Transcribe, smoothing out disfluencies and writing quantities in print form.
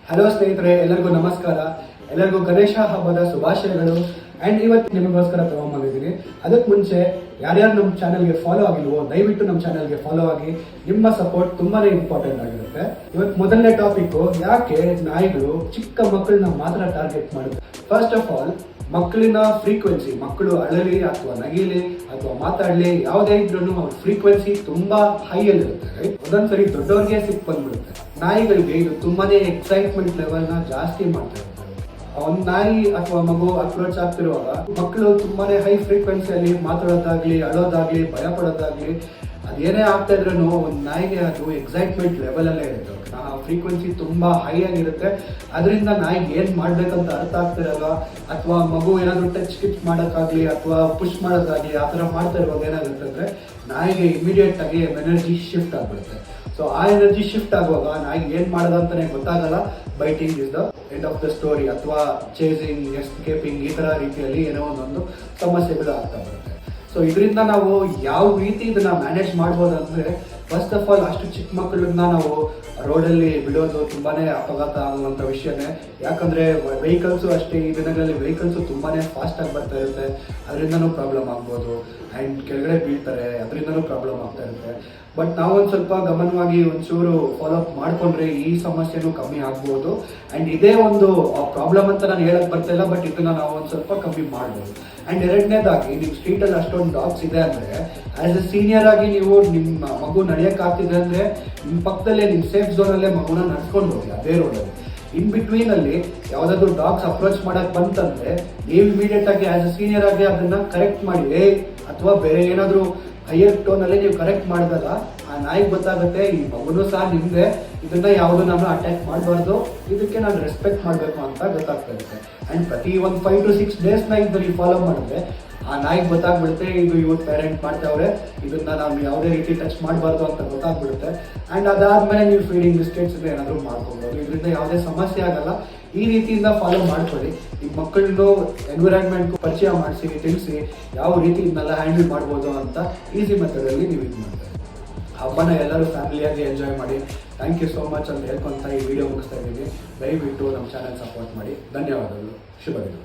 Hello ಸ್ನೇಹಿತರೆ, ಎಲ್ಲರಿಗೂ ನಮಸ್ಕಾರ. ಎಲ್ಲರಿಗೂ ಗಣೇಶ ಹಬ್ಬದ ಶುಭಾಶಯಗಳು. ಆ್ಯಂಡ್ ಇವತ್ತು ನಿಮಗೋಸ್ಕರ ತಗೊಂಡ್ಬಂದಿದ್ದೀನಿ. ಅದಕ್ಕೆ ಮುಂಚೆ ಯಾರ್ಯಾರು ನಮ್ಮ ಚಾನಲ್ಗೆ ಫಾಲೋ ಆಗಿಲ್ವೋ ದಯವಿಟ್ಟು ನಮ್ಮ ಚಾನಲ್ಗೆ ಫಾಲೋ ಆಗಿ. ನಿಮ್ಮ ಸಪೋರ್ಟ್ ತುಂಬಾನೇ ಇಂಪಾರ್ಟೆಂಟ್ ಆಗಿರುತ್ತೆ. ಇವತ್ತು ಮೊದಲನೇ ಟಾಪಿಕ್, ಯಾಕೆ ನಾಯಿಗಳು ಚಿಕ್ಕ ಮಕ್ಕಳನ್ನ ಮಾತ್ರ ಟಾರ್ಗೆಟ್ ಮಾಡುತ್ತೆ. ಫಸ್ಟ್ ಆಫ್ ಆಲ್, ಮಕ್ಕಳಿನ ಫ್ರೀಕ್ವೆನ್ಸಿ, ಮಕ್ಕಳು ಅಳಲಿ ಅಥವಾ ನಗಿಲಿ ಅಥವಾ ಮಾತಾಡಲಿ ಯಾವುದೇ ಇದ್ರೂ ಅವ್ರ ಫ್ರೀಕ್ವೆನ್ಸಿ ತುಂಬಾ ಹೈ ಅಲ್ಲಿರುತ್ತೆ. ಒಂದೊಂದ್ಸರಿ ದೊಡ್ಡವ್ರಿಗೆ ಸಿಕ್ ಬಂದ್ಬಿಡುತ್ತೆ. ನಾಯಿಗಳಿಗೆ ಇದು ತುಂಬಾನೇ ಎಕ್ಸೈಟ್ಮೆಂಟ್ ಲೆವೆಲ್ನ ಜಾಸ್ತಿ ಮಾಡ್ತಾ ಇರುತ್ತೆ. ಒಂದು ನಾಯಿ ಅಥವಾ ಮಗು ಅಪ್ರೋಚ್ ಆಗ್ತಿರುವಾಗ ಮಕ್ಕಳು ತುಂಬಾನೇ ಹೈ ಫ್ರೀಕ್ವೆನ್ಸಿಯಲ್ಲಿ ಮಾತಾಡೋದಾಗ್ಲಿ, ಅಳೋದಾಗ್ಲಿ, ಭಯ ಪಡೋದಾಗ್ಲಿ, ಅದೇನೇ ಆಗ್ತಾ ಇದ್ರೂ ಒಂದು ನಾಯಿಗೆ ಅದು ಎಕ್ಸೈಟ್ಮೆಂಟ್ ಲೆವೆಲ್ ಅಲ್ಲೇ ಇರುತ್ತೆ. ಆ ಫ್ರೀಕ್ವೆನ್ಸಿ ತುಂಬಾ ಹೈ ಆಗಿರುತ್ತೆ. ಅದರಿಂದ ನಾಯಿಗೆ ಏನ್ ಮಾಡ್ಬೇಕಂತ ಅರ್ಥ ಆಗ್ತಿರಲ್ಲ, ಅಥವಾ ಮಗು ಏನಾದ್ರು ಟಚ್ ಕಿಚ್ ಮಾಡೋಕ್ಕಾಗ್ಲಿ ಅಥವಾ ಪುಷ್ ಮಾಡೋದಾಗ್ಲಿ ಆ ಥರ ಮಾಡ್ತಾ ಇರುವಾಗ ಏನಾಗುತ್ತೆ ಅಂದ್ರೆ ನಾಯಿಗೆ ಇಮಿಡಿಯೇಟ್ ಆಗಿ ಎನರ್ಜಿ ಶಿಫ್ಟ್ ಆಗ್ಬಿಡುತ್ತೆ. ಸೊ ಆ ಎನರ್ಜಿ ಶಿಫ್ಟ್ ಆಗುವಾಗ ನಾಯಿಗೆ ಏನ್ ಮಾಡೋದಂತಾನೆ ಗೊತ್ತಾಗಲ್ಲ. Biting is the end of the story, ಅಥವಾ ಚೇಸಿಂಗ್, ಎಸ್ಕೇಪಿಂಗ್, ಈ ತರ ರೀತಿಯಲ್ಲಿ ಏನೋ ಒಂದೊಂದು ಸಮಸ್ಯೆಗಳು ಆಗ್ತಾ ಬರುತ್ತೆ. ಸೊ ಇದರಿಂದ ನಾವು ಯಾವ ರೀತಿ ಇದನ್ನ ಮ್ಯಾನೇಜ್ ಮಾಡ್ಬೋದು ಅಂದ್ರೆ, ಫಸ್ಟ್ ಆಫ್ ಆಲ್ ಅಷ್ಟು ಚಿಕ್ಕ ಮಕ್ಕಳನ್ನ ನಾವು ರೋಡಲ್ಲಿ ಬಿಡೋದು ತುಂಬಾನೇ ಅಪಘಾತ ಆಗುವಂತ ವಿಷಯನೇ. ಯಾಕಂದ್ರೆ ವೆಹಿಕಲ್ಸು ಅಷ್ಟೇ, ಈ ದಿನಗಳಲ್ಲಿ ವೆಹಿಕಲ್ಸು ತುಂಬಾನೇ ಫಾಸ್ಟ್ ಆಗಿ ಬರ್ತಾ ಇರುತ್ತೆ. ಅದರಿಂದನೂ ಪ್ರಾಬ್ಲಮ್ ಆಗ್ಬೋದು. ಆ್ಯಂಡ್ ಕೆಳಗಡೆ ಬೀಳ್ತಾರೆ, ಅದರಿಂದನೂ ಪ್ರಾಬ್ಲಮ್ ಆಗ್ತಾ ಇರುತ್ತೆ. ಬಟ್ ನಾವೊಂದು ಸ್ವಲ್ಪ ಗಮನವಾಗಿ ಒಂಚೂರು ಫಾಲೋ ಅಪ್ ಮಾಡಿಕೊಂಡ್ರೆ ಈ ಸಮಸ್ಯೆನೂ ಕಮ್ಮಿ ಆಗ್ಬೋದು. ಆ್ಯಂಡ್ ಇದೇ ಒಂದು ಪ್ರಾಬ್ಲಮ್ ಅಂತ ನಾನು ಹೇಳಕ್ ಬರ್ತಾ ಇಲ್ಲ, ಬಟ್ ಇದನ್ನ ನಾವು ಒಂದು ಸ್ವಲ್ಪ ಕಮ್ಮಿ ಮಾಡ್ಬೋದು. ಆ್ಯಂಡ್ ಎರಡನೇದಾಗಿ, ನಿಮ್ಮ ಸ್ಟ್ರೀಟಲ್ಲಿ ಅಷ್ಟೊಂದು ಡಾಗ್ಸ್ ಇದೆ ಅಂದರೆ, ಆ್ಯಸ್ ಎ ಸೀನಿಯರ್ ಆಗಿ ನೀವು ನಿಮ್ಮ ಮಗು ನಡೆಯೋಕ್ಕಾಗ್ತಿದೆ ಅಂದರೆ ನಿಮ್ಮ ಪಕ್ಕದಲ್ಲೇ ನಿಮ್ಮ ಸೇಫ್ ಝೋನಲ್ಲೇ ಮಗುನ ನಡ್ಸ್ಕೊಂಡು ಹೋಗಿ ಅದೇ ರೋಡಲ್ಲಿ. ಇನ್ ಬಿಟ್ವೀನ್ ಅಲ್ಲಿ ಯಾವುದಾದ್ರು ಡಾಗ್ಸ್ ಅಪ್ರೋಚ್ ಮಾಡಕ್ ಬಂತಂದ್ರೆ ನೀವು ಇಮಿಡಿಯೇಟ್ ಆಗಿ ಆಸ್ ಎ ಸೀನಿಯರ್ ಆಗಿ ಅದನ್ನ ಕರೆಕ್ಟ್ ಮಾಡಿ, ಅಥವಾ ಬೇರೆ ಏನಾದ್ರು ಹೈಯರ್ ಟೋನ್ ಅಲ್ಲಿ ನೀವು ಕರೆಕ್ಟ್ ಮಾಡಿದಾಗ ಆ ನಾಯಿಗೆ ಗೊತ್ತಾಗುತ್ತೆ ಈ ಮಗುನು ಸಹ ನಿಮ್ದೆ, ಇದನ್ನ ಯಾವುದು ನಾನು ಅಟ್ಯಾಕ್ ಮಾಡಬಾರ್ದು, ಇದಕ್ಕೆ ನಾನು ರೆಸ್ಪೆಕ್ಟ್ ಮಾಡಬೇಕು ಅಂತ ಗೊತ್ತಾಗ್ತಾ ಇರುತ್ತೆ. ಅಂಡ್ ಪ್ರತಿ ಒಂದು 5 to 6 ಡೇಸ್ ಇದನ್ನ ಫಾಲೋ ಮಾಡಿದ್ರೆ ಆ ನಾಯಿಗೆ ಗೊತ್ತಾಗ್ಬಿಡುತ್ತೆ ಇದು ಇವತ್ತು ಪೇರೆಂಟ್ ಮಾಡ್ತಾವ್ರೆ, ಇದನ್ನ ನಾವು ಯಾವುದೇ ರೀತಿ ಟಚ್ ಮಾಡಬಾರ್ದು ಅಂತ ಗೊತ್ತಾಗ್ಬಿಡುತ್ತೆ. ಅಂಡ್ ಅದಾದ್ಮೇಲೆ ನೀವು ಫೀಡಿಂಗ್ ಬಿಸ್ಕೆಟ್ಸ್ ಏನಾದರೂ ಮಾಡ್ಕೊಬೋದು. ಇದರಿಂದ ಯಾವುದೇ ಸಮಸ್ಯೆ ಆಗಲ್ಲ. ಈ ರೀತಿಯಿಂದ ಫಾಲೋ ಮಾಡ್ಕೊಳ್ಳಿ. ನಿಮ್ಮ ಮಕ್ಕಳನ್ನು ಎನ್ವಿರಾನ್ಮೆಂಟ್ ಪರಿಚಯ ಮಾಡಿಸಿ, ತಿಳಿಸಿ ಯಾವ ರೀತಿ ಇದನ್ನೆಲ್ಲ ಹ್ಯಾಂಡಲ್ ಮಾಡ್ಬೋದು ಅಂತ ಈಸಿ ಮೆಥಡಲ್ಲಿ ನೀವು ಇದು ಮಾಡ್ತಾರೆ. ಹಬ್ಬನ ಎಲ್ಲರೂ ಫ್ಯಾಮಿಲಿಯಾಗಿ ಎಂಜಾಯ್ ಮಾಡಿ. ಥ್ಯಾಂಕ್ ಯು ಸೋ ಮಚ್ ಅಂತ ಹೇಳ್ಕೊಂತ ಈ ವಿಡಿಯೋ ಮುಗಿಸ್ತಾ ಇದ್ದೀನಿ. ದಯವಿಟ್ಟು ನಮ್ಮ ಚಾನಲ್ ಸಪೋರ್ಟ್ ಮಾಡಿ. ಧನ್ಯವಾದಗಳು. ಶುಭ ದಿನ.